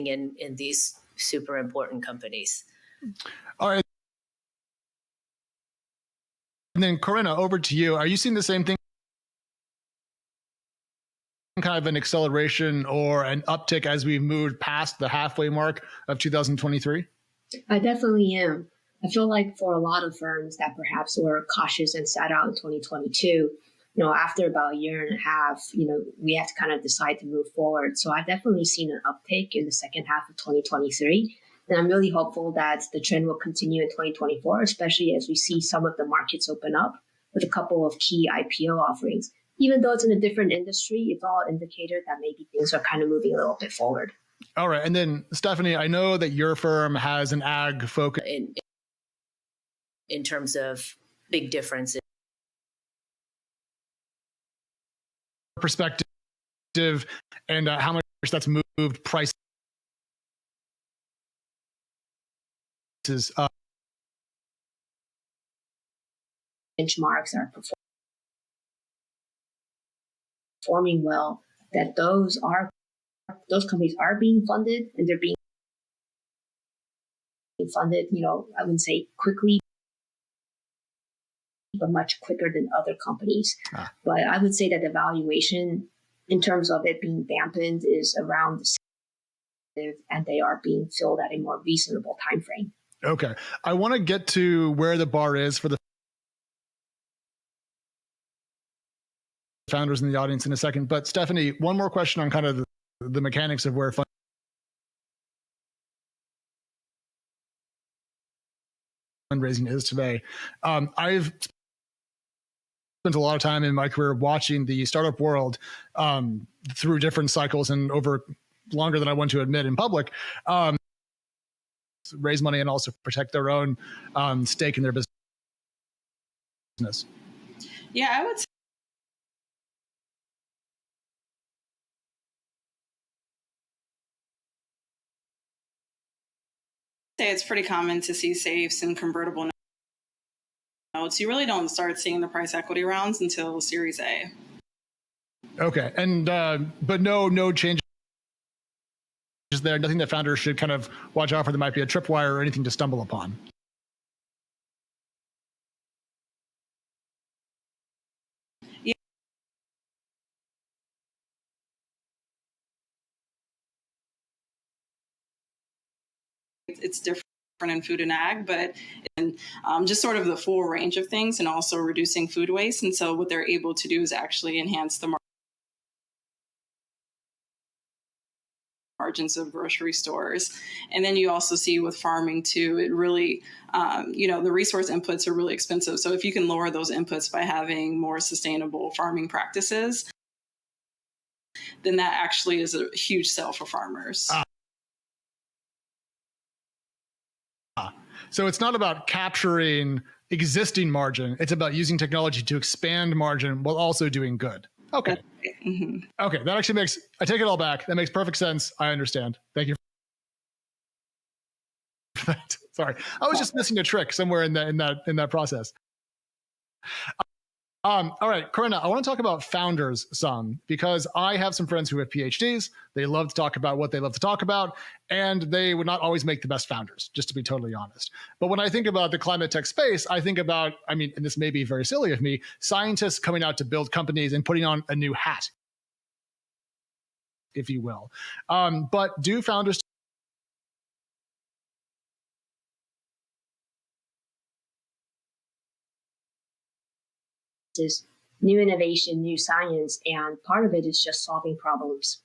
in these super important companies. All right. And then Corinna, over to you. Are you seeing the same thing? Kind of an acceleration or an uptick as we've moved past the halfway mark of 2023? I definitely am. I feel like for a lot of firms that perhaps were cautious and sat out in 2022, after about a year and a half, we have to kind of decide to move forward. So I've definitely seen an uptake in the second half of 2023. And I'm really hopeful that the trend will continue in 2024, especially as we see some of the markets open up with a couple of key IPO offerings. Even though it's in a different industry, it's all an indicator that maybe things are kind of moving a little bit forward. All right. And then, Stephanie, I know that your firm has an ag focus. In terms of big differences. Perspective and how much that's moved prices. Benchmarks are performing well, that those companies are being funded, and they're being funded, I wouldn't say quickly, but much quicker than other companies. But I would say that the valuation in terms of it being dampened is around the same, and they are being filled at a more reasonable time frame. Okay. I want to get to where the bar is for the founders in the audience in a second. But Stephanie, one more question on kind of the mechanics of where fundraising is today. I've spent a lot of time in my career watching the startup world through different cycles and over longer than I want to admit in public, raise money and also protect their own stake in their business. Yeah, I would say it's pretty common to see safes and convertible notes. You really don't start seeing the price equity rounds until Series A. Okay, and but no changes there. Nothing that founders should kind of watch out for. There might be a tripwire or anything to stumble upon. Yeah. It's different in food and ag, but just sort of the full range of things, and also reducing food waste. And so what they're able to do is actually enhance the margins of grocery stores. And then you also see with farming too, it really, the resource inputs are really expensive. So if you can lower those inputs by having more sustainable farming practices, then that actually is a huge sell for farmers. So it's not about capturing existing margin. It's about using technology to expand margin while also doing good. Okay. Mm-hmm. Okay. That actually I take it all back. That makes perfect sense. I understand. Thank you for that. Sorry. I was just missing a trick somewhere in that process. All right, Corinna, I want to talk about founders some, because I have some friends who have PhDs. They love to talk about what they love to talk about, and they would not always make the best founders, just to be totally honest. But when I think about the climate tech space, I think about, and this may be very silly of me, scientists coming out to build companies and putting on a new hat, if you will. But do founders is new innovation, new science, and part of it is just solving problems.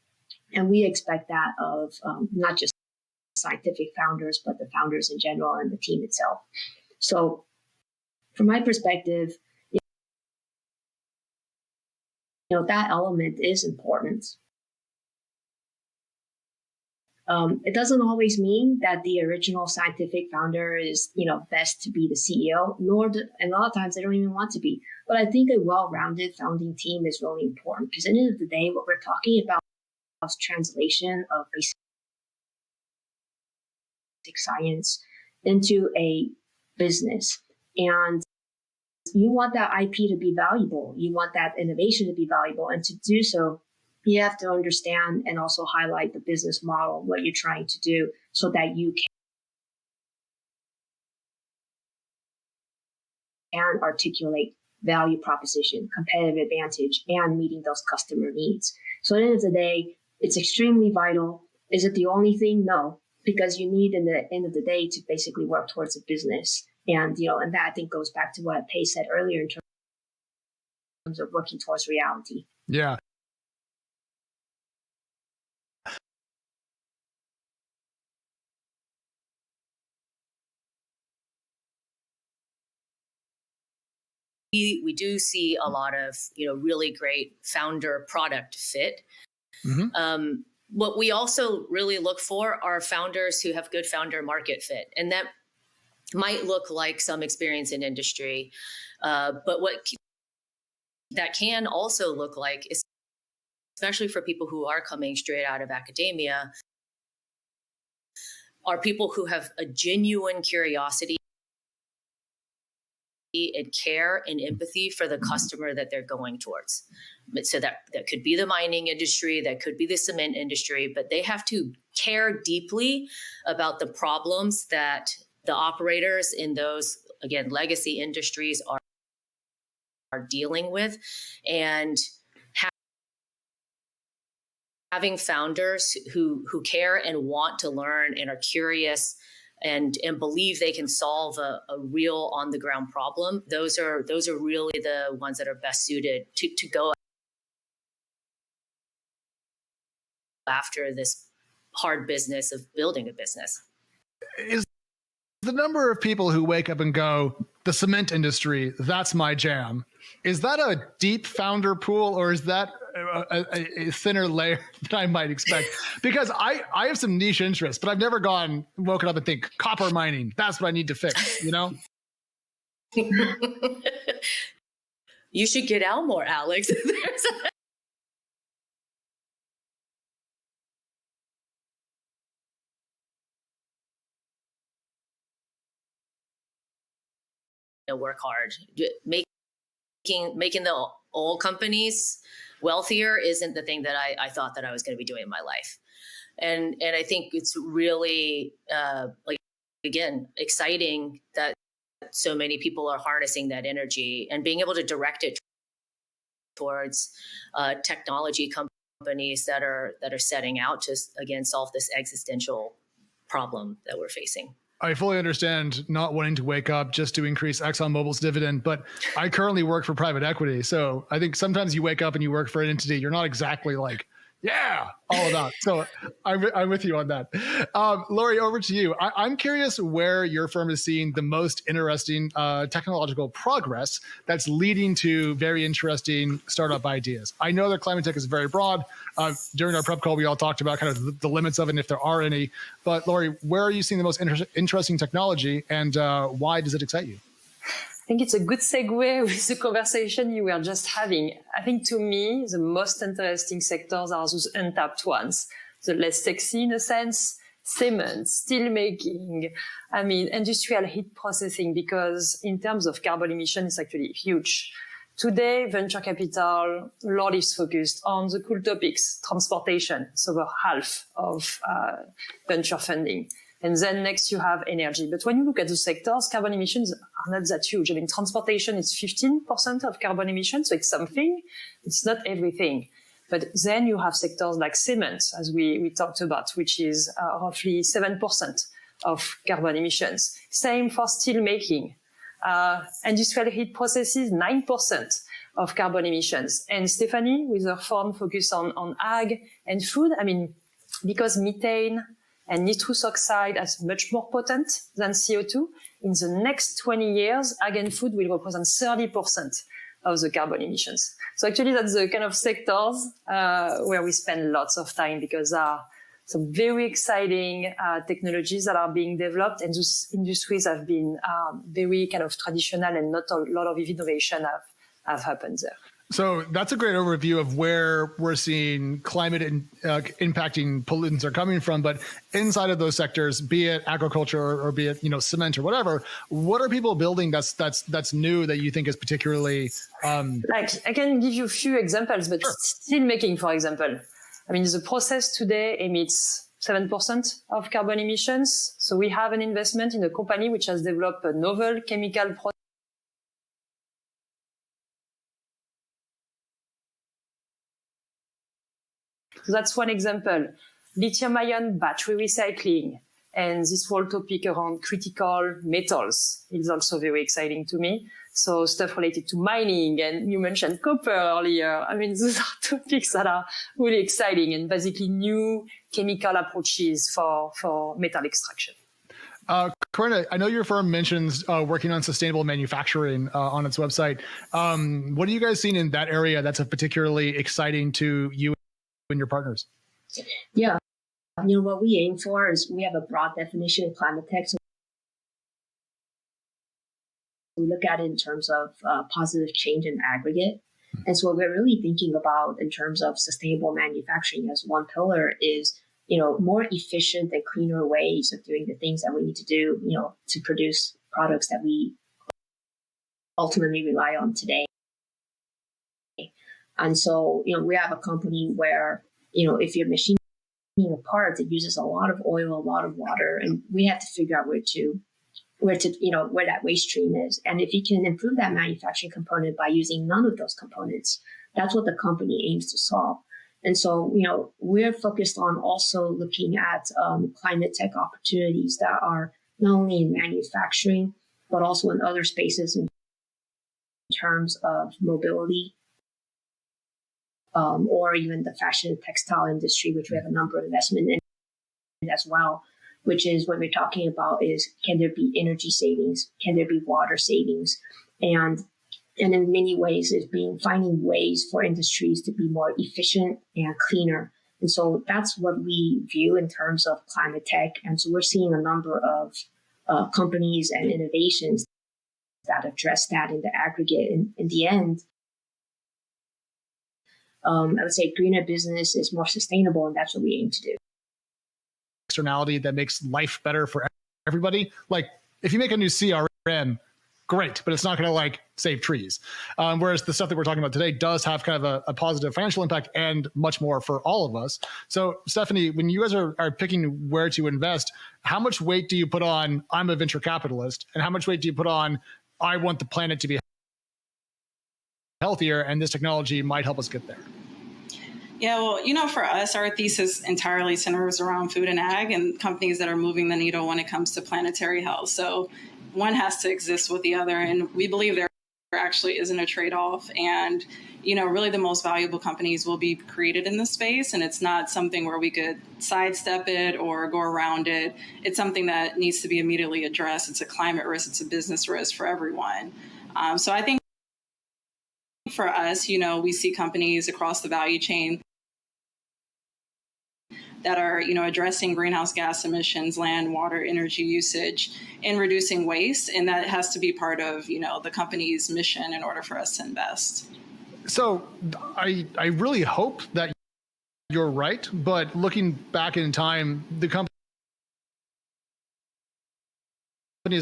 And we expect that of not just scientific founders, but the founders in general and the team itself. So from my perspective, that element is important. It doesn't always mean that the original scientific founder is, best to be the CEO, and a lot of times they don't even want to be. But I think a well-rounded founding team is really important, because at the end of the day, what we're talking about is translation of basic science into a business. And you want that IP to be valuable. You want that innovation to be valuable. And to do so, You have to understand and also highlight the business model, what you're trying to do, so that you can articulate value proposition, competitive advantage, and meeting those customer needs. So at the end of the day, it's extremely vital. Is it the only thing? No, because you need in the end of the day to basically work towards a business. And, and that I think goes back to what Pei said earlier in terms of working towards reality. Yeah. We do see a lot of, really great founder product fit. Mm-hmm. What we also really look for are founders who have good founder market fit. And that might look like some experience in industry. But what that can also look like, especially for people who are coming straight out of academia, are people who have a genuine curiosity and care and empathy for the customer that they're going towards. So that could be the mining industry, that could be the cement industry, but they have to care deeply about the problems that the operators in those, again, legacy industries are dealing with. And having founders who care and want to learn and are curious and believe they can solve a real on the ground problem, those are really the ones that are best suited to go after this hard business of building a business. Is the number of people who wake up and go, the cement industry, that's my jam, is that a deep founder pool, or is that a thinner layer than I might expect? Because I have some niche interests, but I've never woken up and think copper mining, that's what I need to fix, You should get out more, Alex. Work hard. Making the old companies wealthier isn't the thing that I thought that I was going to be doing in my life. And I think it's really, again, exciting that so many people are harnessing that energy and being able to direct it towards technology companies that are setting out to, again, solve this existential problem that we're facing. I fully understand not wanting to wake up just to increase ExxonMobil's dividend, but I currently work for private equity. So I think sometimes you wake up and you work for an entity, you're not exactly like, yeah, all about. So I'm with you on that. Lori, over to you. I'm curious where your firm is seeing the most interesting technological progress that's leading to very interesting startup ideas. I know that climate tech is very broad. During our prep call, we all talked about kind of the limits of it and if there are any. But Lori, where are you seeing the most interesting technology, and why does it excite you? I think it's a good segue with the conversation you were just having. I think to me, the most interesting sectors are those untapped ones. The less sexy in a sense, cement, steel making, industrial heat processing, because in terms of carbon emission, it's actually huge. Today, venture capital, a lot is focused on the cool topics, transportation. It's over half of venture funding. And then next you have energy. But when you look at the sectors, carbon emissions are not that huge. Transportation is 15% of carbon emissions, so it's something. It's not everything. But then you have sectors like cement, as we talked about, which is roughly 7% of carbon emissions. Same for steel making. Industrial heat processes, 9% of carbon emissions. And Stephanie, with her firm focus on ag and food, because methane and nitrous oxide is much more potent than CO2. In the next 20 years, ag and food will represent 30% of the carbon emissions. So actually, that's the kind of sectors where we spend lots of time, because there are some very exciting technologies that are being developed, and those industries have been very kind of traditional, and not a lot of innovation have happened there. So that's a great overview of where we're seeing climate impacting pollutants are coming from. But inside of those sectors, be it agriculture or be it cement or whatever, what are people building that's new that you think is particularly like I can give you a few examples, but Sure. steel making, for example. I mean, the process today emits 7% of carbon emissions. So we have an investment in a company which has developed a novel chemical process. So that's one example. Lithium-ion battery recycling and this whole topic around critical metals is also very exciting to me. So stuff related to mining, and you mentioned copper earlier. I mean, those are topics that are really exciting and basically new chemical approaches for metal extraction. Corinna, I know your firm mentions working on sustainable manufacturing on its website. What are you guys seeing in that area that's particularly exciting to you and your partners? Yeah. What we aim for is we have a broad definition of climate tech. So we look at it in terms of positive change in aggregate. And so what we're really thinking about in terms of sustainable manufacturing as one pillar is, more efficient and cleaner ways of doing the things that we need to do, to produce products that we ultimately rely on today. And so, we have a company where, if you're machining a part, it uses a lot of oil, a lot of water, and we have to figure out where that waste stream is. And if you can improve that manufacturing component by using none of those components, that's what the company aims to solve. And so, we're focused on also looking at climate tech opportunities that are not only in manufacturing, but also in other spaces in terms of mobility, or even the fashion and textile industry, which we have a number of investment in as well, which is what we're talking about is, can there be energy savings? Can there be water savings? And in many ways is finding ways for industries to be more efficient and cleaner. And so that's what we view in terms of climate tech. And so we're seeing a number of companies and innovations that address that in the aggregate. And in the end, I would say greener business is more sustainable, and that's what we aim to do. Externality that makes life better for everybody. Like if you make a new CRM, great, but it's not going to save trees. Whereas the stuff that we're talking about today does have kind of a positive financial impact and much more for all of us. So Stephanie, when you guys are picking where to invest, how much weight do you put on, I'm a venture capitalist, and how much weight do you put on, I want the planet to be healthier and this technology might help us get there? Yeah, well, for us, our thesis entirely centers around food and ag and companies that are moving the needle when it comes to planetary health. So one has to exist with the other. And we believe there actually isn't a trade-off. And, really the most valuable companies will be created in this space. And it's not something where we could sidestep it or go around it. It's something that needs to be immediately addressed. It's a climate risk. It's a business risk for everyone. So I think for us, we see companies across the value chain that are, addressing greenhouse gas emissions, land, water, energy usage, and reducing waste. And that has to be part of, the company's mission in order for us to invest. So I really hope that you're right. But looking back in time, the companies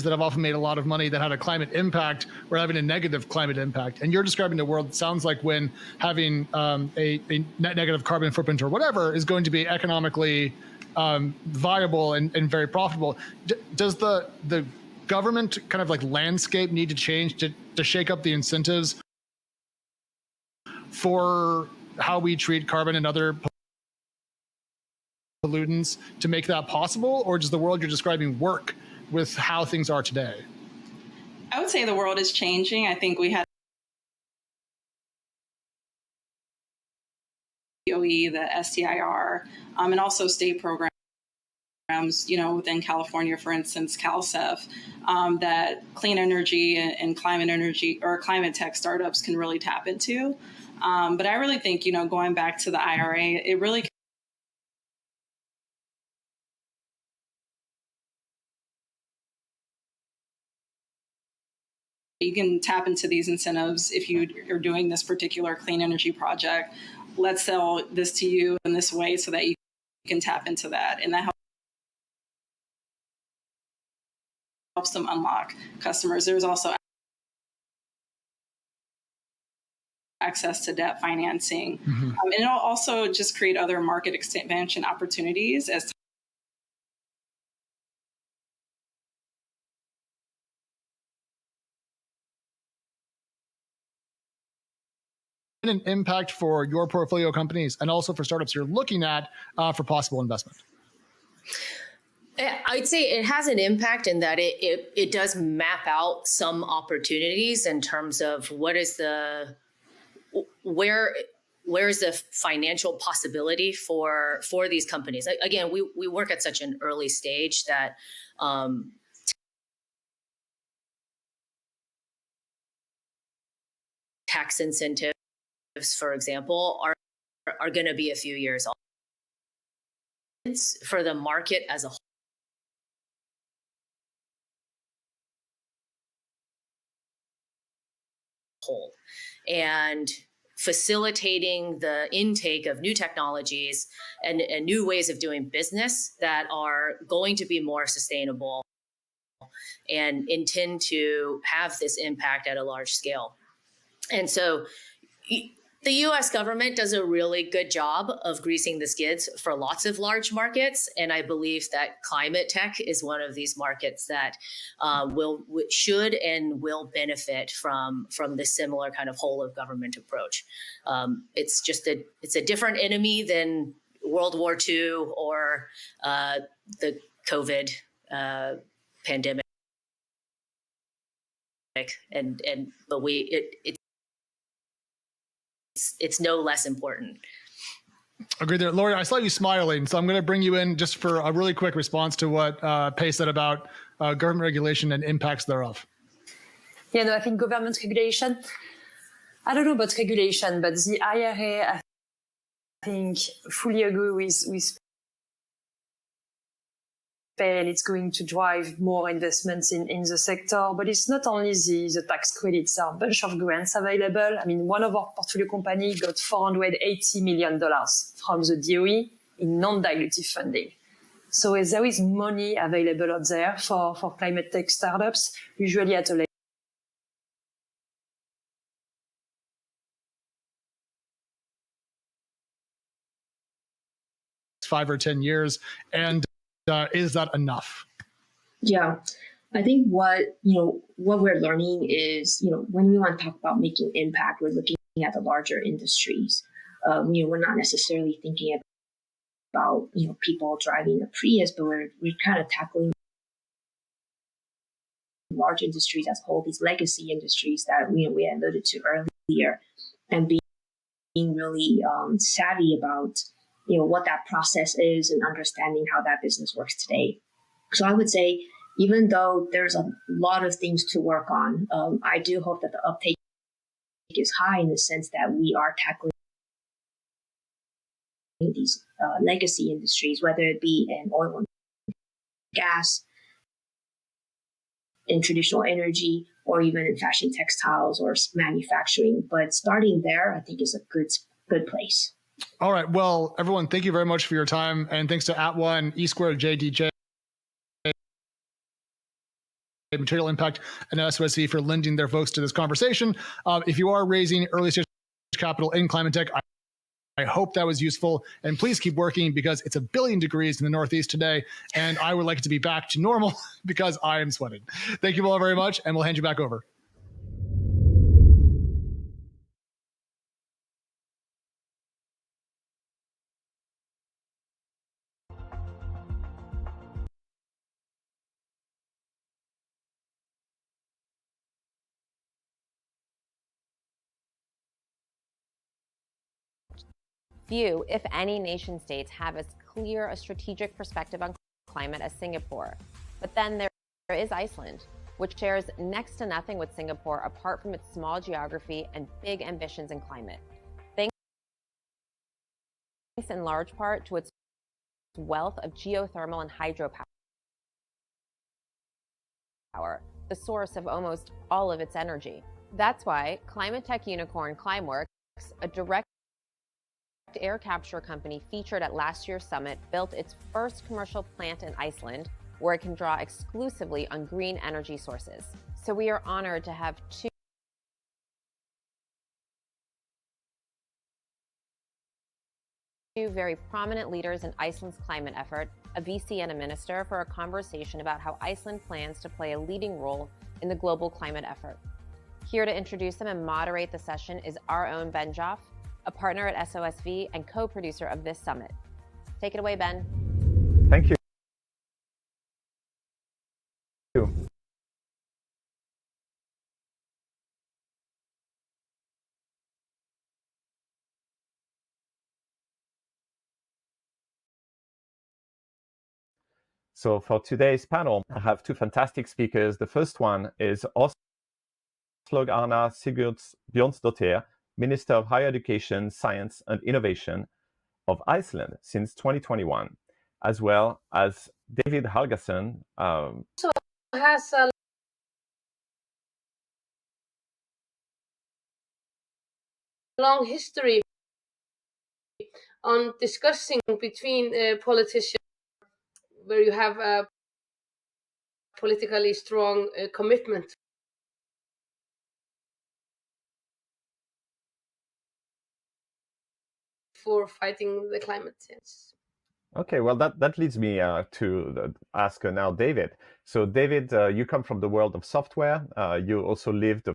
that have often made a lot of money that had a climate impact were having a negative climate impact. And you're describing the world, it sounds like, when having a net negative carbon footprint or whatever is going to be economically viable and very profitable. Does the government kind of landscape need to change to shake up the incentives for how we treat carbon and other pollutants to make that possible? Or does the world you're describing work with how things are today? I would say the world is changing. I think we had DOE, the STIR, and also state programs, within California, for instance, CalCEF, that clean energy and climate energy or climate tech startups can really tap into. But I really think, going back to the IRA, it really You can tap into these incentives if you are doing this particular clean energy project. Let's sell this to you in this way so that you can tap into that. And that helps them unlock customers. There's also access to debt financing. And it'll also just create other market expansion opportunities as an impact for your portfolio companies and also for startups you're looking at for possible investment? I'd say it has an impact in that it does map out some opportunities in terms of where is the financial possibility for these companies. Again, we work at such an early stage that tax incentives, for example, are going to be a few years off. It's for the market as a whole, and facilitating the intake of new technologies and new ways of doing business that are going to be more sustainable and intend to have this impact at a large scale. And so the US government does a really good job of greasing the skids for lots of large markets. And I believe that climate tech is one of these markets that should and will benefit from this similar kind of whole of government approach. It's a different enemy than World War II or the COVID pandemic. It's no less important. Agreed there. Lori, I saw you smiling, so I'm going to bring you in just for a really quick response to what Pei said about government regulation and impacts thereof. Yeah, no, I think government regulation, I don't know about regulation, but the IRA, I think, fully agree with Pei. It's going to drive more investments in the sector, but it's not only the tax credits. There are a bunch of grants available. I mean, one of our portfolio companies got $480 million from the DOE in non-dilutive funding. So there is money available out there for climate tech startups, usually at a later 5 or 10 years. And is that enough? Yeah, I think what we're learning is, when we want to talk about making impact, we're looking at the larger industries. We're not necessarily thinking about people driving a Prius, but we're kind of tackling large industries as a whole, these legacy industries that we alluded to earlier, and being really savvy about what that process is and understanding how that business works today. So I would say, even though there's a lot of things to work on, I do hope that the uptake is high in the sense that we are tackling these legacy industries, whether it be in oil and gas, in traditional energy, or even in fashion textiles or manufacturing. But starting there, I think, is a good place. All right. Well, everyone, thank you very much for your time. And thanks to @ONE, eSquared, JDJ, Material Impact, and SOSV for lending their votes to this conversation. If you are raising early stage capital in climate tech, I hope that was useful. And please keep working, because it's 1 billion degrees in the Northeast today. And I would like it to be back to normal because I am sweating. Thank you all very much. And we'll hand you back over. Few, if any, nation states have as clear a strategic perspective on climate as Singapore. But then there is Iceland, which shares next to nothing with Singapore apart from its small geography and big ambitions in climate. Thanks in large part to its wealth of geothermal and hydropower. the source of almost all of its energy. That's why climate tech unicorn Climeworks, a direct air capture company featured at last year's summit, built its first commercial plant in Iceland, where it can draw exclusively on green energy sources. So we are honored to have two very prominent leaders in Iceland's climate effort, a VC and a minister, for a conversation about how Iceland plans to play a leading role in the global climate effort. Here to introduce them and moderate the session is our own Ben Joff, a partner at SOSV and co-producer of this summit. Take it away, Ben. Thank you. So for today's panel, I have two fantastic speakers. The first one is Åslaug Arna Sigurðsbjørnsdóttir, Minister of Higher Education, Science and Innovation of Iceland since 2021, as well as David Helgason. So has a long history on discussing between politicians, where you have a politically strong commitment for fighting the climate change. Okay, well, that leads me to ask now David. So David, you come from the world of software. You also lived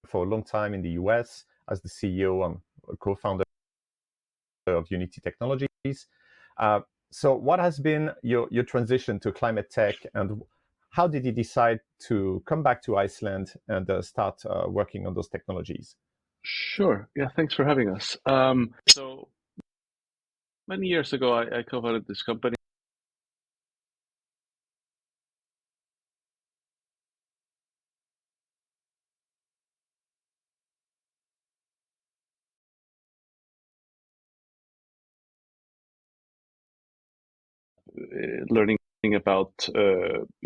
for a long time in the US as the CEO and co-founder of Unity Technologies. So what has been your transition to climate tech, and how did you decide to come back to Iceland and start working on those technologies? Sure. Yeah, thanks for having us. So many years ago, I co-founded this company. Learning about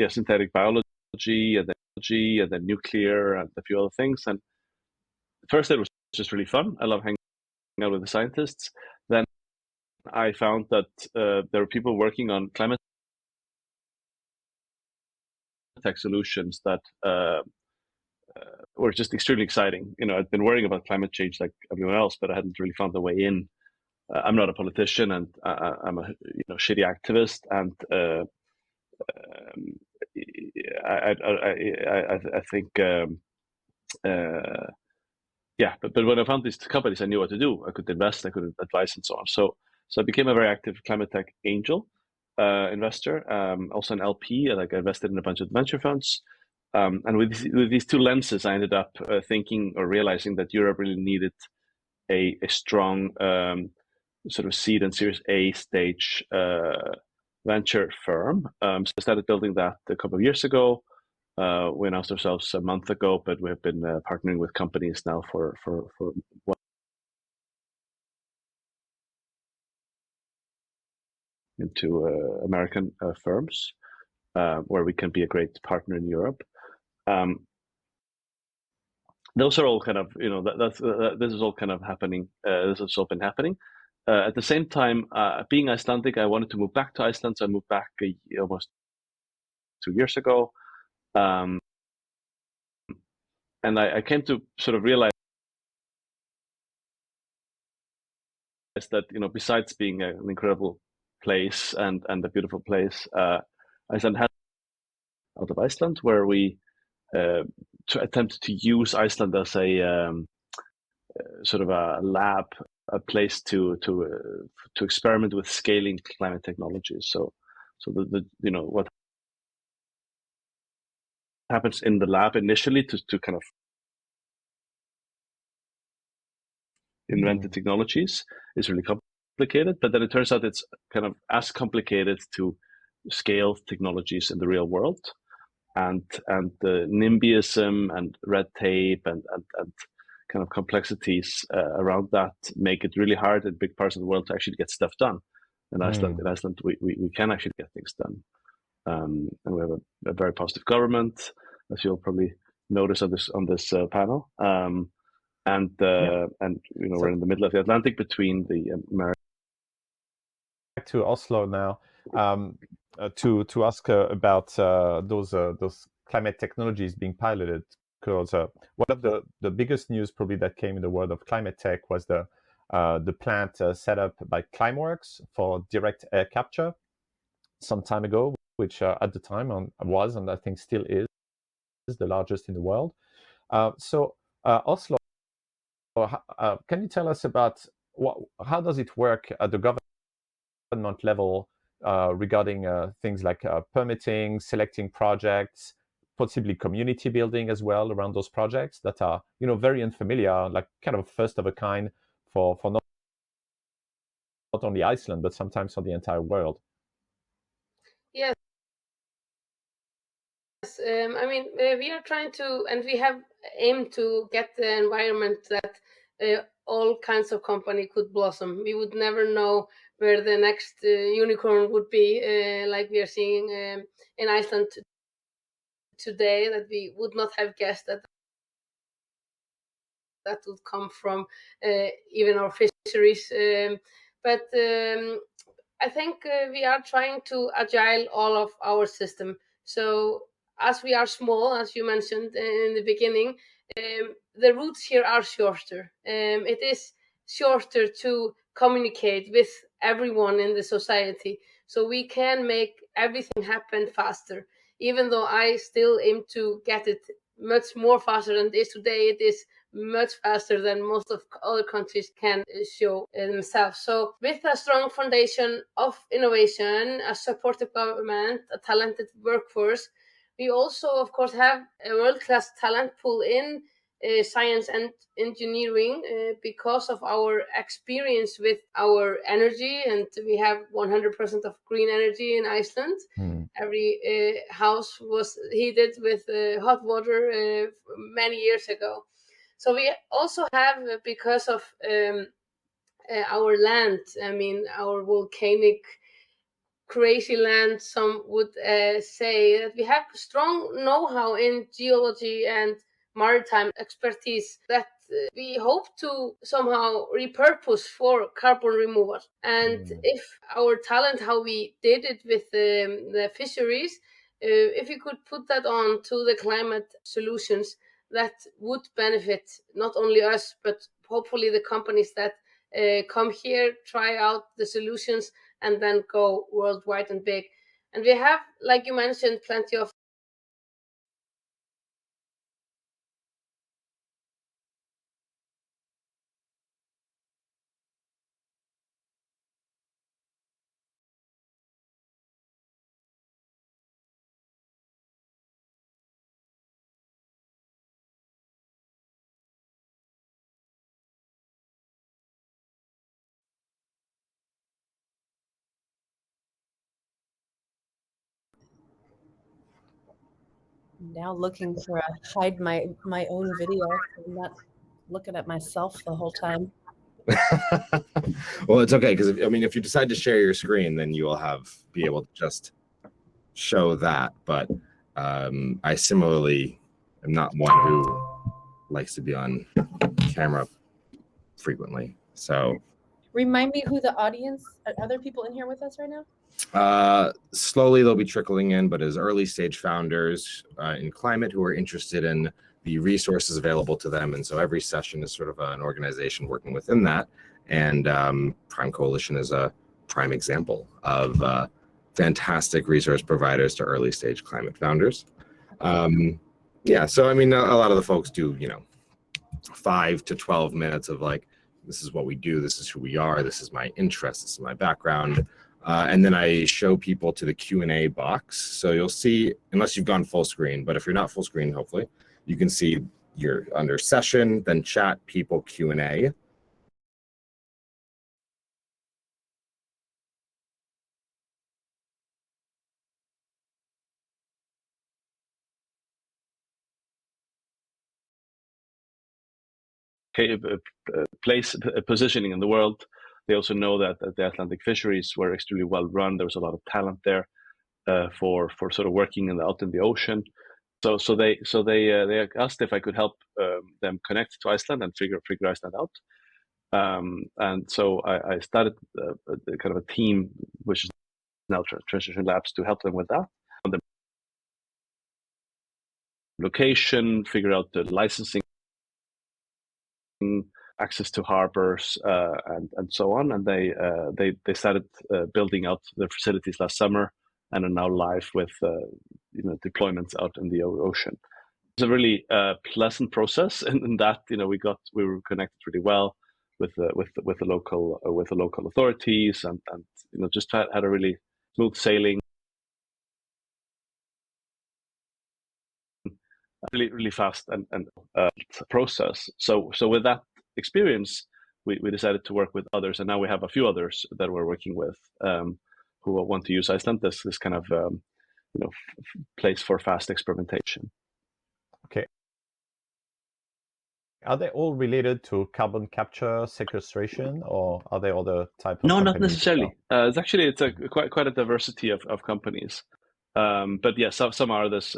synthetic biology and then nuclear and a few other things. And first, it was just really fun. I love hanging out with the scientists. Then I found that there were people working on climate tech solutions that were just extremely exciting. You know, I'd been worrying about climate change like everyone else, but I hadn't really found the way in. I'm not a politician, and I'm a shitty activist, and I think but when I found these companies, I knew what to do. I could invest, I could advise, and so on. So I became a very active climate tech angel investor, also an LP. I invested in a bunch of venture funds, and with these two lenses, I ended up thinking or realizing that Europe really needed a strong sort of seed and Series A stage venture firm. So I started building that a couple of years ago. We announced ourselves a month ago, but we have been partnering with companies now for into American firms, where we can be a great partner in Europe. Those are all kind of, this is all kind of happening. This has all been happening. At the same time, being Icelandic, I wanted to move back to Iceland, so I moved back almost 2 years ago. And I came to sort of realize that, besides being an incredible place and a beautiful place, Iceland has out of Iceland, where we attempt to use Iceland as a sort of a lab, a place to experiment with scaling climate technologies. So the what happens in the lab initially to kind of invent the technologies is really complicated, but then it turns out it's kind of as complicated to scale technologies in the real world, and the NIMBYism and red tape and kind of complexities around that make it really hard in big parts of the world to actually get stuff done. In Iceland, we can actually get things done, and we have a very positive government, as you'll probably notice on this panel. And we're in the middle of the Atlantic between the American. To Oslo now, to ask about those climate technologies being piloted, because one of the biggest news probably that came in the world of climate tech was the plant set up by Climeworks for direct air capture some time ago, which at the time was, and I think still is, the largest in the world. So Oslo, can you tell us about how does it work at the government level regarding things like permitting, selecting projects, possibly community building as well around those projects that are, very unfamiliar, like kind of first of a kind for not only Iceland, but sometimes for the entire world? Yes. We are trying to, and we have aimed to get the environment that all kinds of company could blossom. We would never know where the next unicorn would be, like we are seeing in Iceland today, that we would not have guessed that would come from even our fisheries. But I think we are trying to agile all of our system. So as we are small, as you mentioned in the beginning, the routes here are shorter. It is shorter to communicate with everyone in the society. So we can make everything happen faster. Even though I still aim to get it much more faster than it is today, it is much faster than most of other countries can show themselves. So with a strong foundation of innovation, a supportive government, a talented workforce, we also, of course, have a world-class talent pool in science and engineering because of our experience with our energy, and we have 100% of green energy in Iceland. Every house was heated with hot water many years ago. So we also have, because of our land, our volcanic crazy land, some would say, that we have strong know-how in geology and maritime expertise that we hope to somehow repurpose for carbon removal. And if our talent, how we did it with the fisheries, if we could put that on to the climate solutions, that would benefit not only us, but hopefully the companies that come here, try out the solutions, and then go worldwide and big. And we have, like you mentioned, plenty of now looking for hide my own video. I'm not looking at myself the whole time. Well, it's okay, because if you decide to share your screen, then you will be able to just show that. But I similarly am not one who likes to be on camera frequently. So remind me who the audience, are there people in here with us right now? Slowly they'll be trickling in, but as early stage founders in climate who are interested in the resources available to them. And so every session is sort of an organization working within that. And Prime Coalition is a prime example of fantastic resource providers to early stage climate founders. Yeah, so a lot of the folks do, 5 to 12 minutes of like, this is what we do, this is who we are, this is my interest, this is my background. And then I show people to the Q&A box. So you'll see, unless you've gone full screen, but if you're not full screen, hopefully, you can see you're under session, then chat, people, Q&A. Place positioning in the world. They also know that the Atlantic fisheries were extremely well run. There was a lot of talent there. for sort of working out in the ocean. So they asked if I could help them connect to Iceland and figure Iceland out. And so I started kind of a team, which is now Transition Labs, to help them with that. On the location, figure out the licensing, access to harbors, and so on. And they started building out their facilities last summer and are now live with deployments out in the ocean. It's a really pleasant process, in that we were connected really well with the local authorities, and just had a really smooth sailing, really fast and process. So with that experience, we decided to work with others, and now we have a few others that we're working with who want to use Iceland as this kind of place for fast experimentation. Okay. Are they all related to carbon capture, sequestration, or are there other types of No, companies? not necessarily. It's quite a diversity of companies. But yeah, some are. There's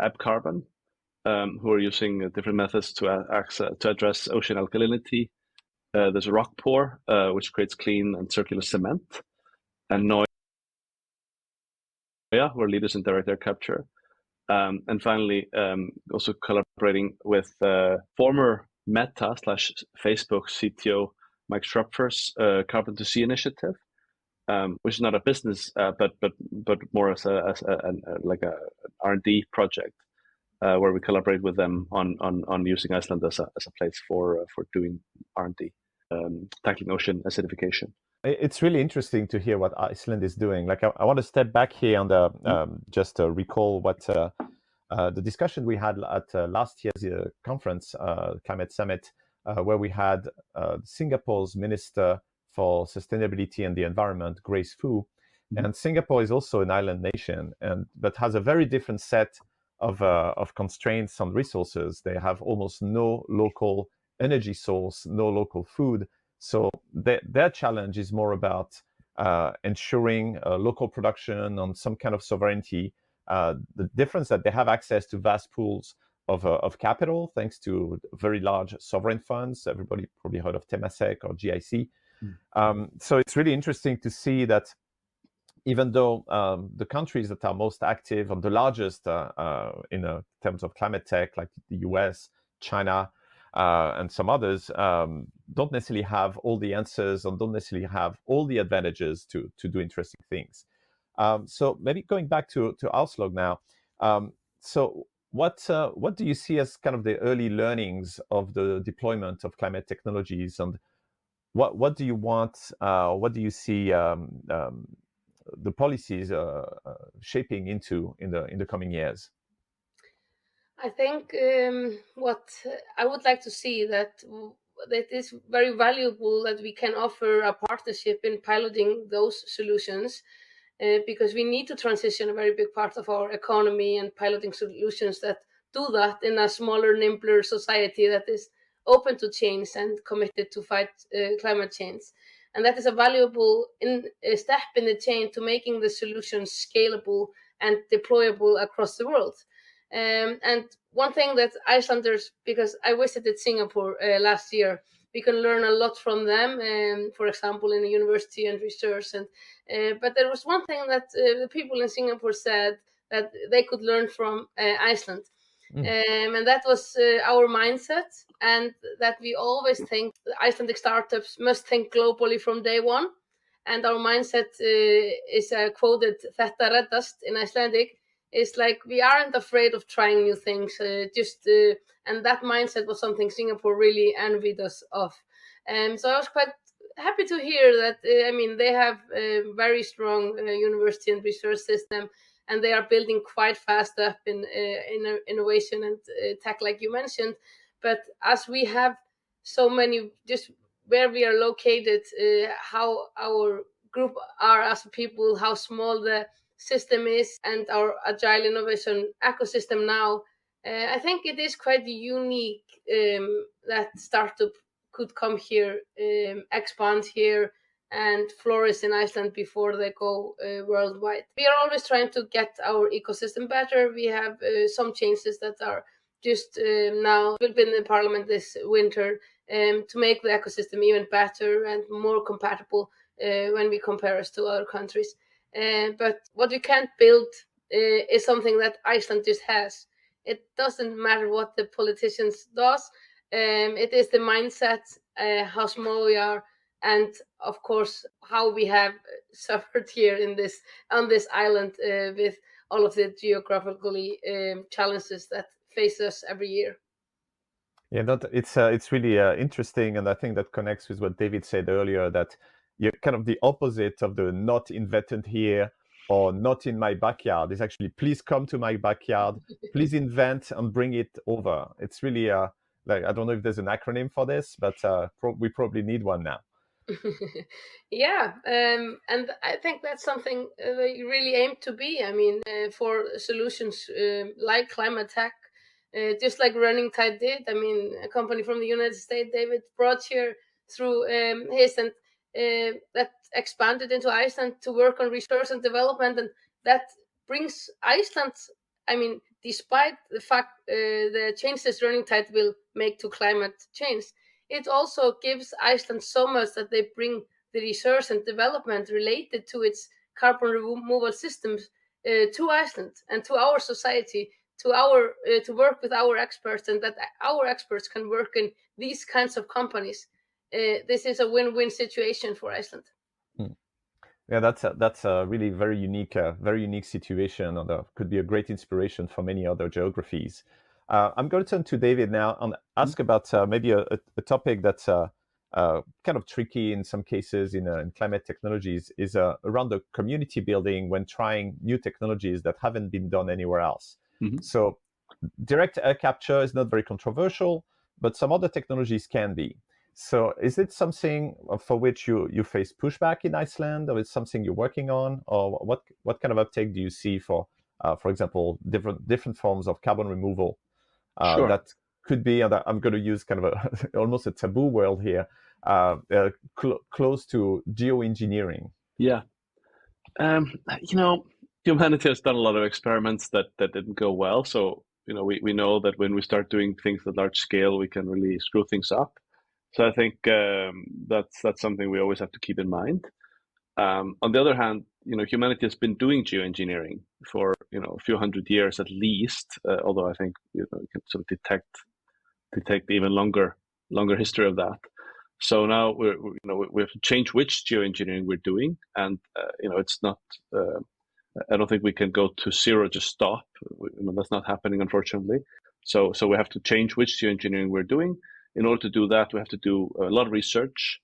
Ebb Carbon, who are using different methods to address ocean alkalinity. There's Rockpour, which creates clean and circular cement, and Noia, who are leaders in direct air capture. And finally, also collaborating with former Meta / Facebook CTO Mike Schröpfer's Carbon to Sea initiative, which is not a business, but more as like a R&D project, where we collaborate with them on using Iceland as a place for doing R&D, tackling ocean acidification. It's really interesting to hear what Iceland is doing. Like, I want to step back here and just recall what the discussion we had at last year's conference, Climate Summit, where we had Singapore's Minister for Sustainability and the Environment, Grace Fu. And Singapore is also an island nation, but has a very different set of constraints on resources. They have almost no local energy source, no local food. So their challenge is more about ensuring local production on some kind of sovereignty. The difference that they have access to vast pools of capital, thanks to very large sovereign funds. Everybody probably heard of Temasek or GIC. So it's really interesting to see that even though the countries that are most active and the largest in terms of climate tech, like the US, China, and some others, don't necessarily have all the answers and don't necessarily have all the advantages to do interesting things. So maybe going back to Auslog now. So what do you see as kind of the early learnings of the deployment of climate technologies, and what do you want? What do you see the policies shaping into in the coming years? I think what I would like to see that is very valuable that we can offer a partnership in piloting those solutions, because we need to transition a very big part of our economy and piloting solutions that do that in a smaller, nimbler society that is open to change and committed to fight climate change. And that is a valuable step in the chain to making the solutions scalable and deployable across the world. And one thing that Icelanders, because I visited Singapore last year, we can learn a lot from them, for example, in the university and research. But there was one thing that the people in Singapore said that they could learn from Iceland. And that was our mindset, and that we always think Icelandic startups must think globally from day one. And our mindset is quoted, "Þetta reddast" in Icelandic. It's like we aren't afraid of trying new things, and that mindset was something Singapore really envied us of. So I was quite happy to hear that. They have a very strong university and research system, and they are building quite fast up in innovation and tech, like you mentioned. But as we have so many, just where we are located, how our group are as people, how small the system is, and our agile innovation ecosystem now, I think it is quite unique that startup could come here, expand here, and flourish in Iceland before they go worldwide. We are always trying to get our ecosystem better. We have some changes that are just now will be in the parliament this winter to make the ecosystem even better and more compatible when we compare us to other countries. But what we can't build is something that Iceland just has. It doesn't matter what the politicians does. It is the mindset, how small we are, and of course how we have suffered here on this island with all of the geographically challenges that face us every year. Yeah, it's really interesting, and I think that connects with what David said earlier, that you're kind of the opposite of the not invented here or not in my backyard. Is actually, please come to my backyard, please invent and bring it over. It's really like, I don't know if there's an acronym for this, but we probably need one now. Yeah, and I think that's something we really aim to be. I mean, for solutions like climate tech, just like Running Tide did. I mean, a company from the United States, David brought here through his, and that expanded into Iceland to work on research and development, and that brings Iceland. I mean, despite the fact the changes Running Tide will make to climate change, it also gives Iceland so much that they bring the research and development related to its carbon removal systems to Iceland and to our society, to work with our experts, and that our experts can work in these kinds of companies. This is a win-win situation for Iceland. Yeah, that's a really very unique situation, and could be a great inspiration for many other geographies. I'm going to turn to David now and ask about maybe a topic that's kind of tricky in some cases in climate technologies, is around the community building when trying new technologies that haven't been done anywhere else. Mm-hmm. So direct air capture is not very controversial, but some other technologies can be. So is it something for which you face pushback in Iceland, or is it something you're working on, or what kind of uptake do you see for example, different forms of carbon removal Sure. that could be, and I'm going to use kind of almost a taboo word here, close to geoengineering? Yeah. Humanity has done a lot of experiments that didn't go well. So, we know that when we start doing things at large scale, we can really screw things up. So I think that's something we always have to keep in mind. On the other hand, humanity has been doing geoengineering for a few hundred years at least. Although I think you can sort of detect even longer history of that. So now we have to change which geoengineering we're doing, and it's not. I don't think we can go to zero, just stop. That's not happening, unfortunately. So we have to change which geoengineering we're doing. In order to do that, we have to do a lot of research,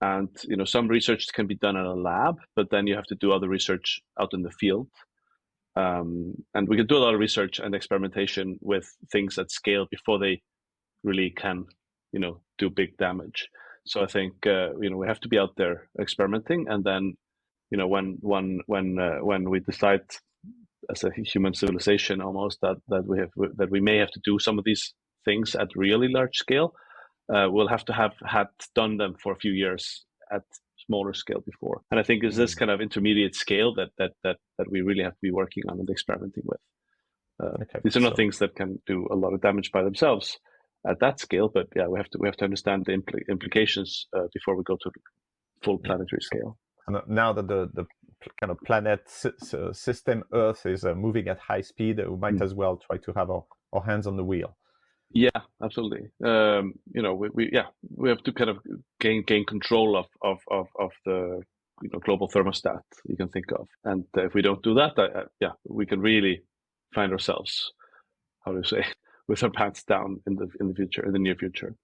and some research can be done in a lab, but then you have to do other research out in the field. And we can do a lot of research and experimentation with things at scale before they really can, do big damage. So I think we have to be out there experimenting, and then when we decide as a human civilization almost that we may have to do some of these things at really large scale, we'll have to have had done them for a few years at smaller scale before. And I think it's this kind of intermediate scale that we really have to be working on and experimenting with. These are not things that can do a lot of damage by themselves at that scale, but yeah, we have to understand the implications before we go to full planetary scale. And now that the kind of planet system Earth is moving at high speed, we might as well try to have our hands on the wheel. Yeah, absolutely. We have to kind of gain control of the global thermostat you can think of, and if we don't do that, we can really find ourselves, with our pants down in the near future.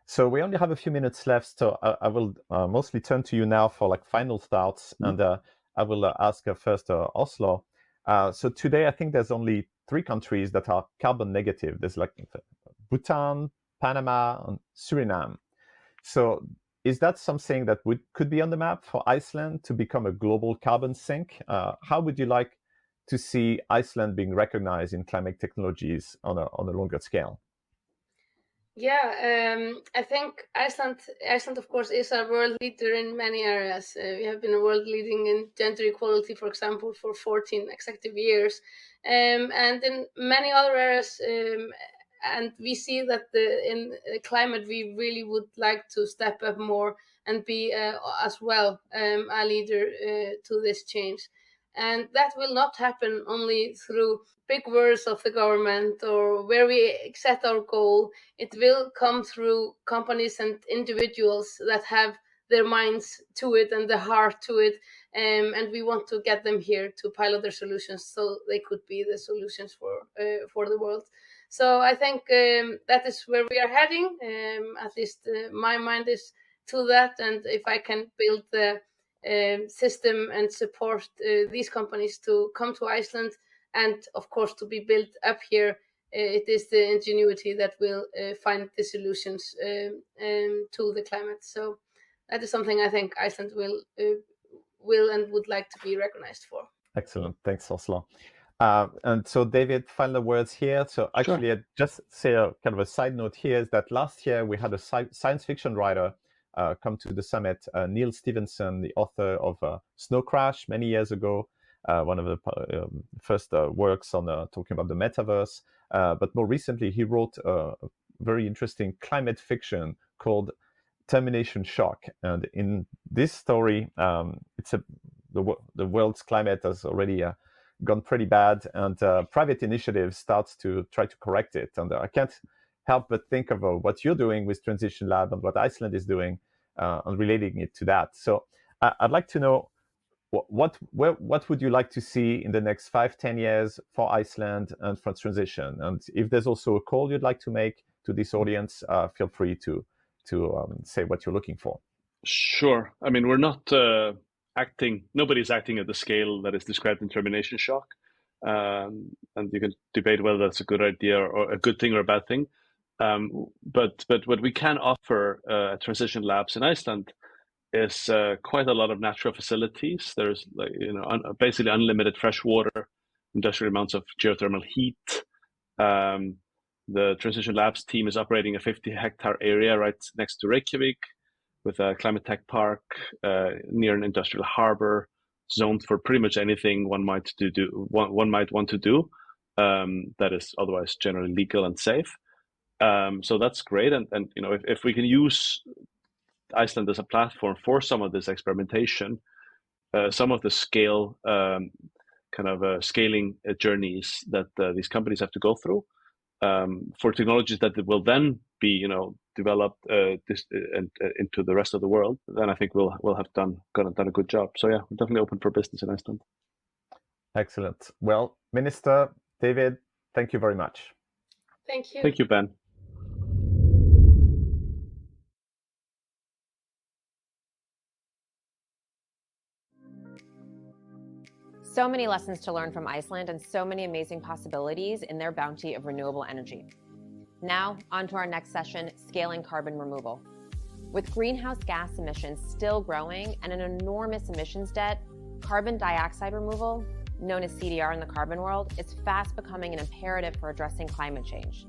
So we only have a few minutes left, so I will mostly turn to you now for final thoughts, and I will ask first Oslo. So today, I think there's only 3 countries that are carbon negative. There's Bhutan, Panama, and Suriname. So is that something that could be on the map for Iceland to become a global carbon sink? How would you like to see Iceland being recognized in climate technologies on a longer scale? I think Iceland, of course, is a world leader in many areas. We have been a world leading in gender equality, for example, for 14 consecutive years, and in many other areas. And we see that in climate, we really would like to step up more and be as well a leader to this change. And that will not happen only through big words of the government or where we set our goal. It will come through companies and individuals that have their minds to it and the heart to it. And we want to get them here to pilot their solutions so they could be the solutions for the world. So I think that is where we are heading. At least my mind is to that. And if I can build the system and support these companies to come to Iceland and, of course, to be built up here, it is the ingenuity that will find the solutions to the climate. So that is something I think Iceland will and would like to be recognized for. Excellent. Thanks, Ursula. And so, David, final words here. So actually, Sure. I just say a kind of a side note here is that last year we had a science fiction writer come to the summit, Neil Stevenson, the author of Snow Crash many years ago, one of the first works on talking about the metaverse. But more recently, he wrote a very interesting climate fiction called Termination Shock. And in this story, the world's climate has already gone pretty bad, and private initiative starts to try to correct it. And I can't help but think of what you're doing with Transition Lab and what Iceland is doing and relating it to that. So I'd like to know what would you like to see in the next 5-10 years for Iceland and for transition? And if there's also a call you'd like to make to this audience, feel free to say what you're looking for. Sure. I mean, we're not nobody's acting at the scale that is described in Termination Shock. And you can debate whether that's a good idea or a good thing or a bad thing. But what we can offer at Transition Labs in Iceland is quite a lot of natural facilities. There's basically unlimited fresh water, industrial amounts of geothermal heat. The Transition Labs team is operating a 50-hectare area right next to Reykjavik, with a climate tech park near an industrial harbor, zoned for pretty much anything one might want to do that is otherwise generally legal and safe. So that's great, and if we can use Iceland as a platform for some of this experimentation, some of the scaling journeys that these companies have to go through for technologies that will then be developed into the rest of the world, then I think we'll have done a good job. So yeah, we're definitely open for business in Iceland. Excellent. Well, Minister David, thank you very much. Thank you. Thank you, Ben. So many lessons to learn from Iceland and so many amazing possibilities in their bounty of renewable energy. Now, on to our next session, scaling carbon removal. With greenhouse gas emissions still growing and an enormous emissions debt, carbon dioxide removal, known as CDR in the carbon world, is fast becoming an imperative for addressing climate change.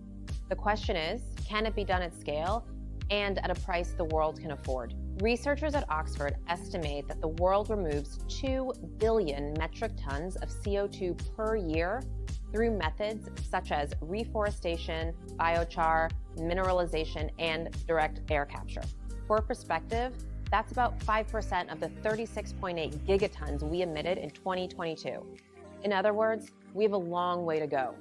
The question is, can it be done at scale and at a price the world can afford? Researchers at Oxford estimate that the world removes 2 billion metric tons of CO2 per year through methods such as reforestation, biochar, mineralization, and direct air capture. For perspective, that's about 5% of the 36.8 gigatons we emitted in 2022. In other words, we have a long way to go.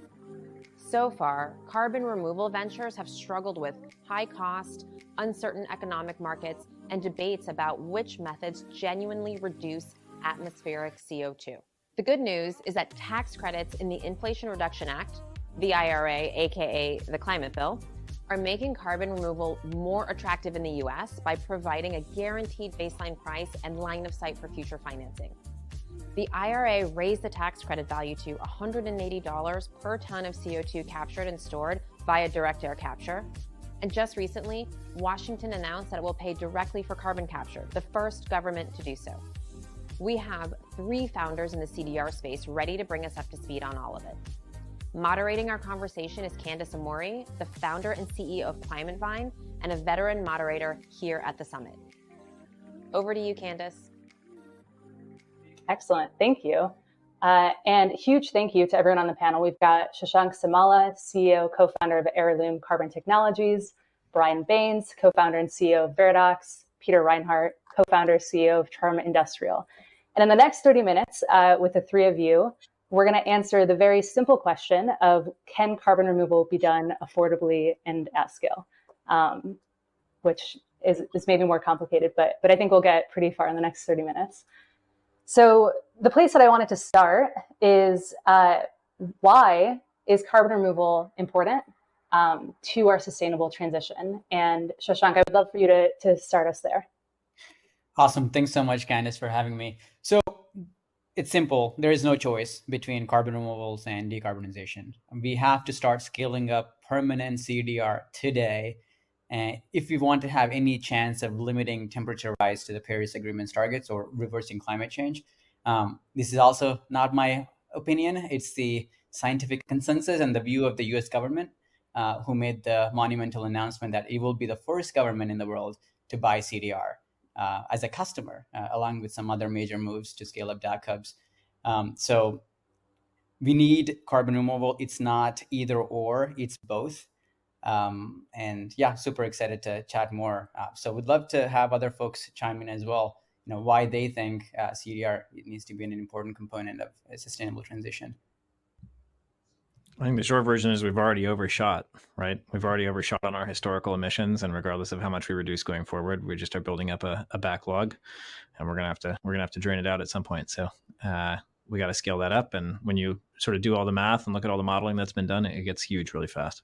So far, carbon removal ventures have struggled with high cost, uncertain economic markets, and debates about which methods genuinely reduce atmospheric CO2. The good news is that tax credits in the Inflation Reduction Act, the IRA, aka the Climate Bill, are making carbon removal more attractive in the US by providing a guaranteed baseline price and line of sight for future financing. The IRA raised the tax credit value to $180 per ton of CO2 captured and stored via direct air capture. And just recently, Washington announced that it will pay directly for carbon capture, the first government to do so. We have 3 founders in the CDR space ready to bring us up to speed on all of it. Moderating our conversation is Candace Amori, the founder and CEO of ClimateVine and a veteran moderator here at the summit. Over to you, Candace. Excellent, thank you. And huge thank you to everyone on the panel. We've got Shashank Samala, CEO, co-founder of Heirloom Carbon Technologies, Brian Baines, co-founder and CEO of Veridox, Peter Reinhardt, co-founder, CEO of Charm Industrial. And in the next 30 minutes, with the three of you, we're going to answer the very simple question of, can carbon removal be done affordably and at scale? Which is maybe more complicated, but I think we'll get pretty far in the next 30 minutes. So the place that I wanted to start is why is carbon removal important to our sustainable transition? And Shashank, I would love for you to start us there. Awesome. Thanks so much, Candace, for having me. So it's simple. There is no choice between carbon removals and decarbonization. We have to start scaling up permanent CDR today. And if we want to have any chance of limiting temperature rise to the Paris Agreement's targets or reversing climate change, this is also not my opinion. It's the scientific consensus and the view of the US government, who made the monumental announcement that it will be the first government in the world to buy CDR as a customer, along with some other major moves to scale up DAC hubs. So we need carbon removal. It's not either or, it's both. And yeah, super excited to chat more. So we'd love to have other folks chime in as well, why they think CDR needs to be an important component of a sustainable transition. I think the short version is we've already overshot, right? We've already overshot on our historical emissions, and regardless of how much we reduce going forward, we just are building up a backlog, and we're gonna have to drain it out at some point. So we got to scale that up, and when you sort of do all the math and look at all the modeling that's been done, it gets huge really fast.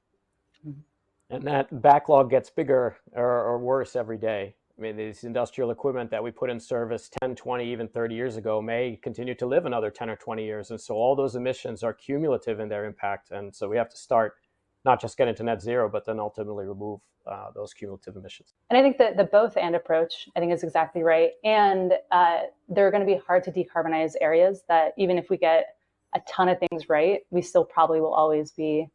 And that backlog gets bigger or worse every day. I mean, this industrial equipment that we put in service 10, 20, even 30 years ago may continue to live another 10 or 20 years. And so all those emissions are cumulative in their impact. And so we have to start not just getting to net zero, but then ultimately remove those cumulative emissions. And I think that the both and approach, I think, is exactly right. And there are going to be hard to decarbonize areas that even if we get a ton of things right, we still probably will always be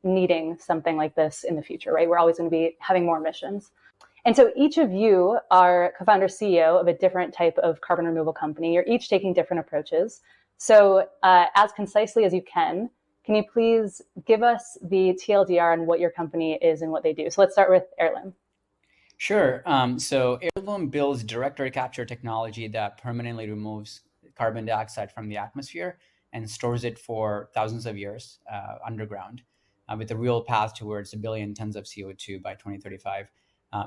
needing something like this in the future, right? We're always going to be having more emissions. And so each of you are co-founder CEO of a different type of carbon removal company. You're each taking different approaches. So as concisely as you can you please give us the TLDR on what your company is and what they do? So let's start with Heirloom. Sure. So Heirloom builds direct air capture technology that permanently removes carbon dioxide from the atmosphere and stores it for thousands of years underground, with a real path towards 1 billion tons of CO2 by 2035.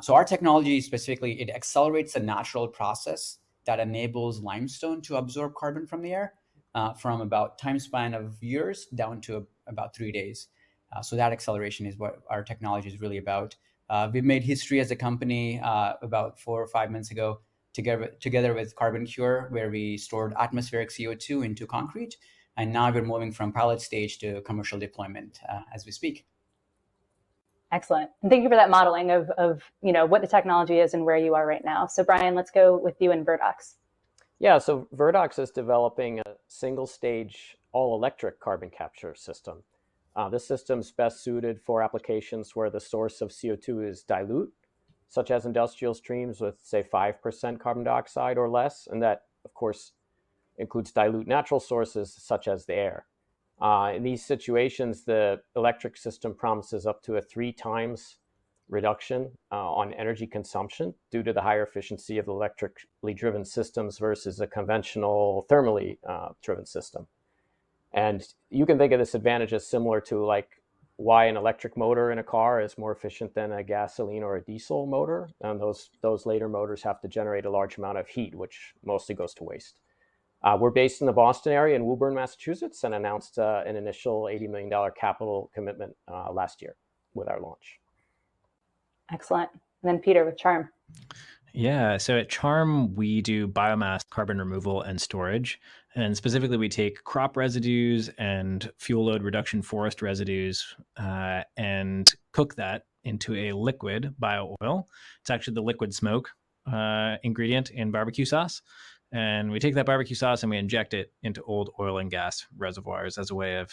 So our technology specifically, it accelerates a natural process that enables limestone to absorb carbon from the air from about time span of years down to about 3 days. So that acceleration is what our technology is really about. We've made history as a company about 4 or 5 months ago together with Carbon Cure, where we stored atmospheric CO2 into concrete. And now we're moving from pilot stage to commercial deployment as we speak. Excellent. And thank you for that modeling of what the technology is and where you are right now. So Brian, let's go with you and Veridox. Yeah, so Veridox is developing a single stage all-electric carbon capture system. This system's best suited for applications where the source of CO2 is dilute, such as industrial streams with, say, 5% carbon dioxide or less. And that, of course, includes dilute natural sources such as the air. In these situations, the electric system promises up to a 3 times reduction on energy consumption due to the higher efficiency of electrically driven systems versus a conventional thermally driven system. And you can think of this advantage as similar to like why an electric motor in a car is more efficient than a gasoline or a diesel motor. And those later motors have to generate a large amount of heat, which mostly goes to waste. We're based in the Boston area in Woburn, Massachusetts, and announced an initial $80 million capital commitment last year with our launch. Excellent. And then Peter with Charm. Yeah, so at Charm, we do biomass carbon removal and storage. And specifically, we take crop residues and fuel load reduction forest residues and cook that into a liquid bio oil. It's actually the liquid smoke ingredient in barbecue sauce. And we take that barbecue sauce and we inject it into old oil and gas reservoirs as a way of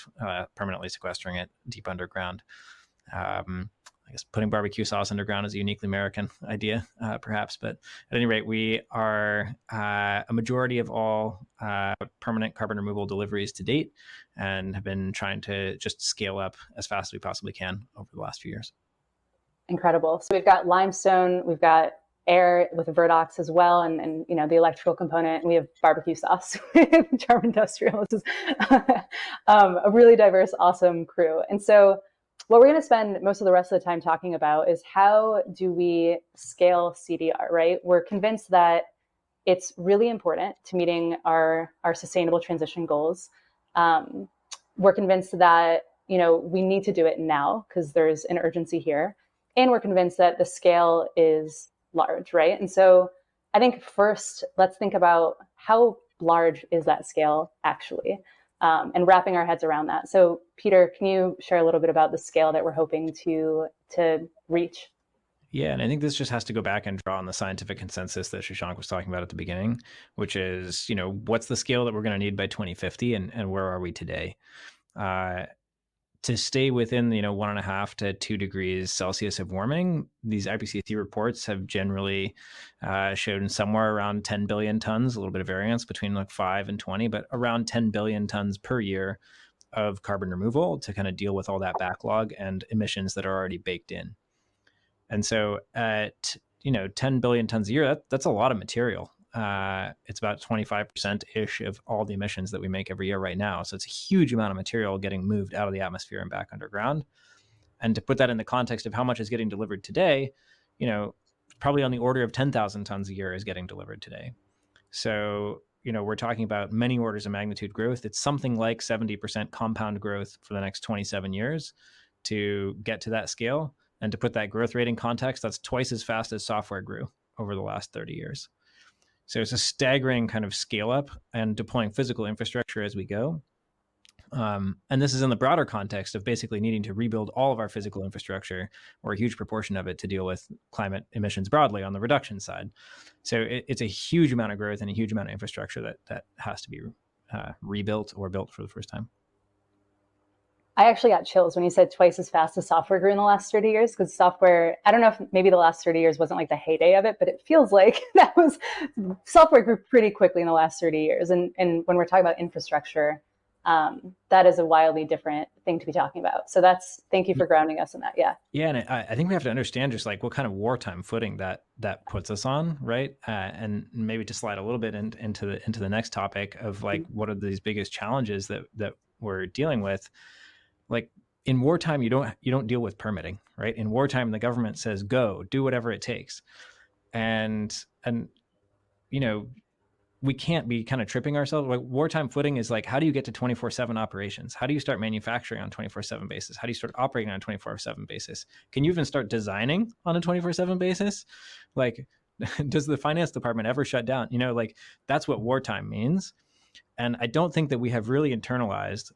permanently sequestering it deep underground. I guess putting barbecue sauce underground is a uniquely American idea, perhaps. But at any rate, we are a majority of all permanent carbon removal deliveries to date, and have been trying to just scale up as fast as we possibly can over the last few years. Incredible. So we've got limestone, we've got air with Verdox as well, and you know, the electrical component, and we have barbecue sauce with Charm Industrial. This is a really diverse, awesome crew. And so what we're going to spend most of the rest of the time talking about is how do we scale CDR, right? We're convinced that it's really important to meeting our sustainable transition goals. We're convinced that, you know, we need to do it now because there's an urgency here. And we're convinced that the scale is large, right? And so I think first, let's think about how large is that scale actually, and wrapping our heads around that. So Peter, can you share a little bit about the scale that we're hoping to reach? Yeah, and I think this just has to go back and draw on the scientific consensus that Shashank was talking about at the beginning, which is, you know, what's the scale that we're going to need by 2050, and where are we today? To stay within, you know, 1.5 to 2 degrees Celsius of warming, these IPCC reports have generally shown somewhere around 10 billion tons, a little bit of variance between like 5 and 20, but around 10 billion tons per year of carbon removal to kind of deal with all that backlog and emissions that are already baked in. And so at, you know, 10 billion tons a year, that's a lot of material. It's about 25%-ish of all the emissions that we make every year right now. So it's a huge amount of material getting moved out of the atmosphere and back underground. And to put that in the context of how much is getting delivered today, you know, probably on the order of 10,000 tons a year is getting delivered today. So, you know, we're talking about many orders of magnitude growth. It's something like 70% compound growth for the next 27 years to get to that scale. And to put that growth rate in context, that's twice as fast as software grew over the last 30 years. So it's a staggering kind of scale up and deploying physical infrastructure as we go. And this is in the broader context of basically needing to rebuild all of our physical infrastructure, or a huge proportion of it, to deal with climate emissions broadly on the reduction side. So it's a huge amount of growth and a huge amount of infrastructure that has to be rebuilt or built for the first time. I actually got chills when you said twice as fast as software grew in the last 30 years, because software, I don't know if maybe the last 30 years wasn't like the heyday of it, but it feels like software grew pretty quickly in the last 30 years. And when we're talking about infrastructure, that is a wildly different thing to be talking about. So thank you for grounding us in that. Yeah. Yeah. And I think we have to understand just like what kind of wartime footing that puts us on, right? And maybe to slide a little bit into the next topic of like, what are these biggest challenges that we're dealing with? Like in wartime, you don't deal with permitting, right? In wartime, the government says, go, do whatever it takes. And you know, we can't be kind of tripping ourselves. Like wartime footing is like, how do you get to 24/7 operations? How do you start manufacturing on 24/7 basis? How do you start operating on a 24/7 basis? Can you even start designing on a 24/7 basis? Like, does the finance department ever shut down? You know, like that's what wartime means. And I don't think that we have really internalized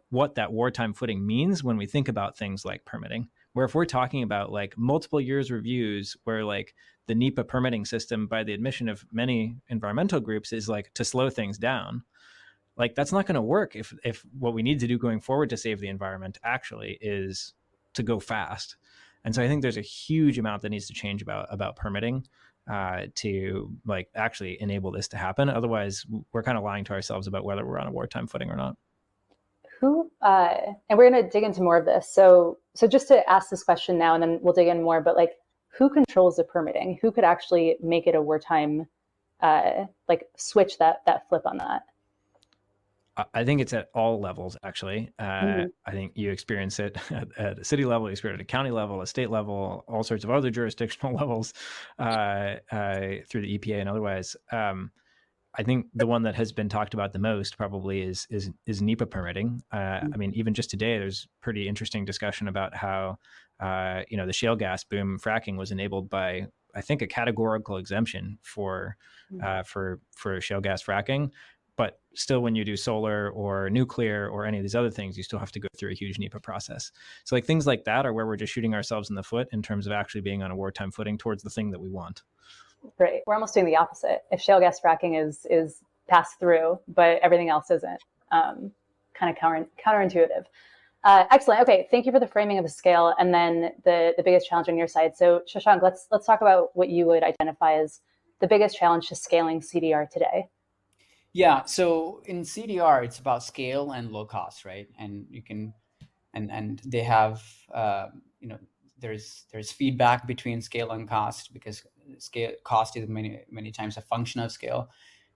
what that wartime footing means when we think about things like permitting, where if we're talking about like multiple years reviews, where like the NEPA permitting system, by the admission of many environmental groups, is like to slow things down, like that's not going to work if what we need to do going forward to save the environment actually is to go fast. And so I think there's a huge amount that needs to change about permitting to like actually enable this to happen. Otherwise, we're kind of lying to ourselves about whether we're on a wartime footing or not. And we're going to dig into more of this. So just to ask this question now, and then we'll dig in more, but like, who controls the permitting? Who could actually make it a wartime, like switch that flip on that? I think it's at all levels, actually. I think you experience it at a city level, you experience it at a county level, a state level, all sorts of other jurisdictional levels through the EPA and otherwise. I think the one that has been talked about the most probably is NEPA permitting. I mean, even just today, there's pretty interesting discussion about how, you know, the shale gas boom, fracking, was enabled by, I think, a categorical exemption for shale gas fracking. But still, when you do solar or nuclear or any of these other things, you still have to go through a huge NEPA process. So like things like that are where we're just shooting ourselves in the foot in terms of actually being on a wartime footing towards the thing that we want. Great. We're almost doing the opposite. If shale gas fracking is passed through, but everything else isn't, kind of counterintuitive. Excellent. Okay, thank you for the framing of the scale, and then the biggest challenge on your side. So Shashank, let's talk about what you would identify as the biggest challenge to scaling CDR today. Yeah. So in CDR, it's about scale and low cost, right? And you can, and they have, there's feedback between scale and cost, because cost is many times a function of scale.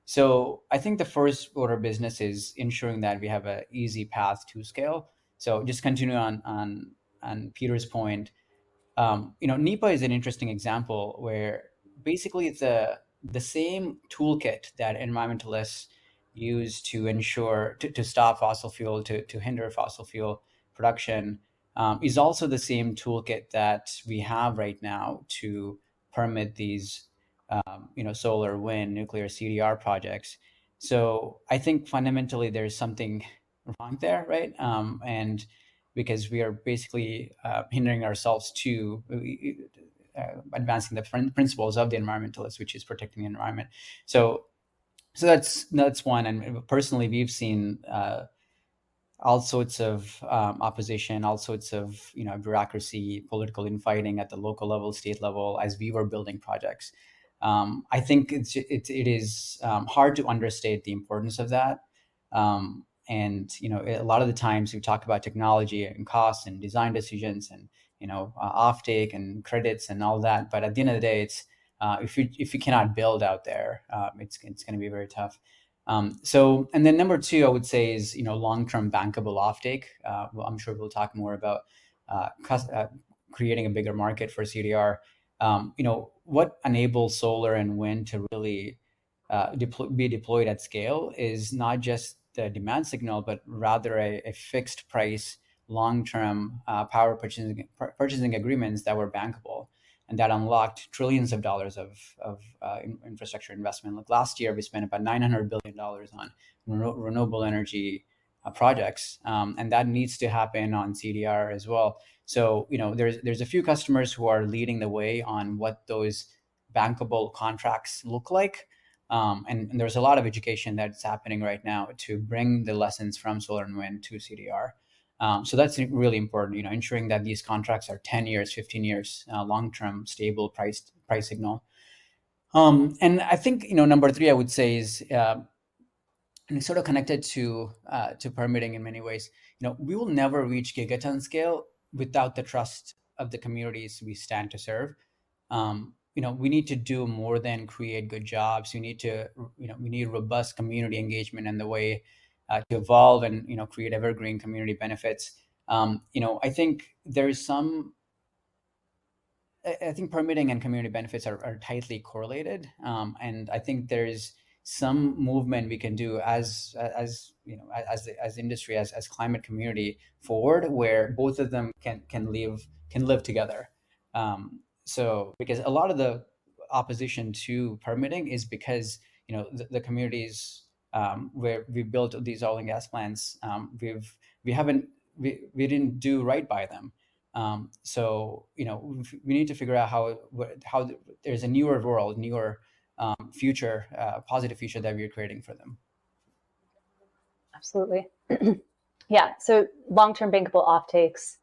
So I think the first order of business is ensuring that we have an easy path to scale. So just continue on Peter's point. NEPA is an interesting example where basically it's the same toolkit that environmentalists use to ensure to stop fossil fuel, to hinder fossil fuel production, is also the same toolkit that we have right now to permit these solar, wind, nuclear, CDR projects. So I think fundamentally there's something wrong there, right? And because we are basically hindering ourselves to advancing the principles of the environmentalists, which is protecting the environment. So that's one. And personally, we've seen all sorts of opposition, all sorts of bureaucracy, political infighting at the local level, state level, as we were building projects. I think it is hard to understate the importance of that. And a lot of the times we talk about technology and costs and design decisions and offtake and credits and all that, but at the end of the day, it's if you cannot build out there, it's going to be very tough. So, and then number two, I would say is long-term bankable offtake. Well, I'm sure we'll talk more about creating a bigger market for CDR. What enables solar and wind to really be deployed at scale is not just the demand signal, but rather a fixed price, long-term power purchasing agreements that were bankable and that unlocked trillions of dollars of infrastructure investment. Like last year, we spent about $900 billion on renewable energy projects, and that needs to happen on CDR as well. So there's a few customers who are leading the way on what those bankable contracts look like. And there's a lot of education that's happening right now to bring the lessons from solar and wind to CDR. So that's really important, ensuring that these contracts are 10 years, 15 years, long-term, stable price signal. And I think, number three, I would say is sort of connected to permitting in many ways. We will never reach gigaton scale without the trust of the communities we stand to serve. We need to do more than create good jobs. We need robust community engagement and the way to evolve and create evergreen community benefits. I think there is I think permitting and community benefits are tightly correlated, and I think there's some movement we can do as industry, as climate community forward, where both of them can live together. So because a lot of the opposition to permitting is because the communities where we built these oil and gas plants, we didn't do right by them. So we need to figure out how there's a newer world, newer future, positive future that we're creating for them. Absolutely. Yeah. So long-term bankable offtakes,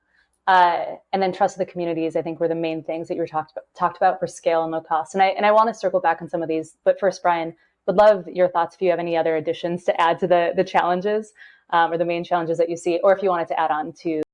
and then trust of the communities, I think, were the main things that you were talked about for scale and low cost. And I want to circle back on some of these, but first, Brian, would love your thoughts if you have any other additions to add to the challenges or the main challenges that you see, or if you wanted to add on to